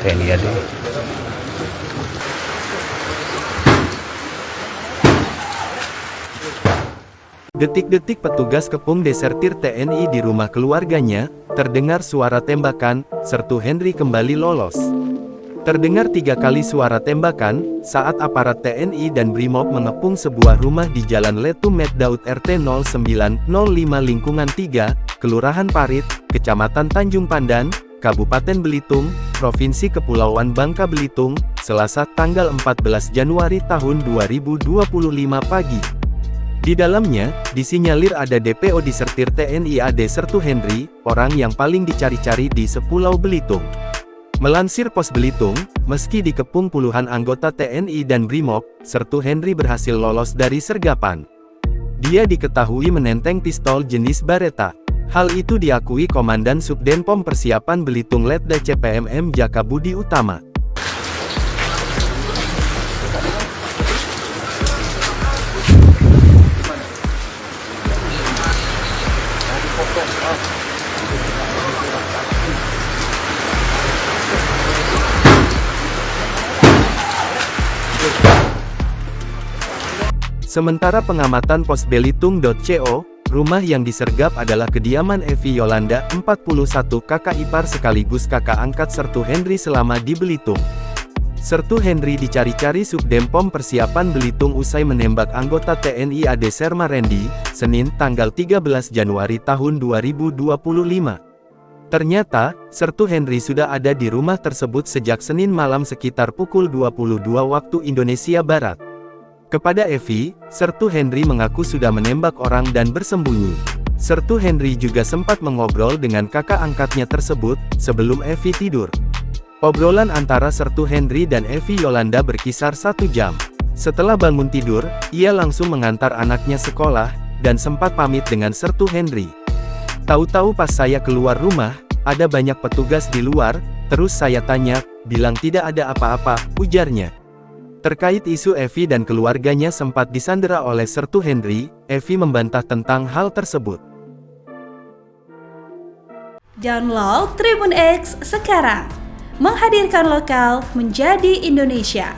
TNI AD. Detik-detik petugas kepung desertir TNI di rumah keluarganya, terdengar suara tembakan, Sertu Henry kembali lolos. Terdengar 3 kali suara tembakan, saat aparat TNI dan Brimob mengepung sebuah rumah di Jalan Letu Meddaud RT 0905 lingkungan 3, Kelurahan Parit, Kecamatan Tanjung Pandan, Kabupaten Belitung, Provinsi Kepulauan Bangka Belitung, Selasa tanggal 14 Januari tahun 2025 pagi. Di dalamnya, disinyalir ada DPO disertir TNI AD Sertu Henry, orang yang paling dicari-cari di sepulau Belitung. Melansir Pos Belitung, meski dikepung puluhan anggota TNI dan Brimob, Sertu Henry berhasil lolos dari sergapan. Dia diketahui menenteng pistol jenis Beretta. Hal itu diakui Komandan Subdenpom Persiapan Belitung Letda CPMM Jaka Budi Utama. Sementara pengamatan Pos Belitung.co, rumah yang disergap adalah kediaman Evi Yolanda, 41, kakak ipar sekaligus kakak angkat Sertu Henry selama di Belitung. Sertu Henry dicari-cari Subdenpom Persiapan Belitung usai menembak anggota TNI AD Serma Rendi, Senin tanggal 13 Januari tahun 2025. Ternyata, Sertu Henry sudah ada di rumah tersebut sejak Senin malam sekitar pukul 22 waktu Indonesia Barat. Kepada Evi, Sertu Henry mengaku sudah menembak orang dan bersembunyi. Sertu Henry juga sempat mengobrol dengan kakak angkatnya tersebut, sebelum Evi tidur. Obrolan antara Sertu Henry dan Evi Yolanda berkisar 1 jam. Setelah bangun tidur, ia langsung mengantar anaknya sekolah, dan sempat pamit dengan Sertu Henry. Tahu-tahu pas saya keluar rumah, ada banyak petugas di luar, terus saya tanya, bilang tidak ada apa-apa, ujarnya. Terkait isu Evi dan keluarganya sempat disandera oleh Sertu Henry, Evi membantah tentang hal tersebut. Download Tribun X sekarang, menghadirkan lokal menjadi Indonesia.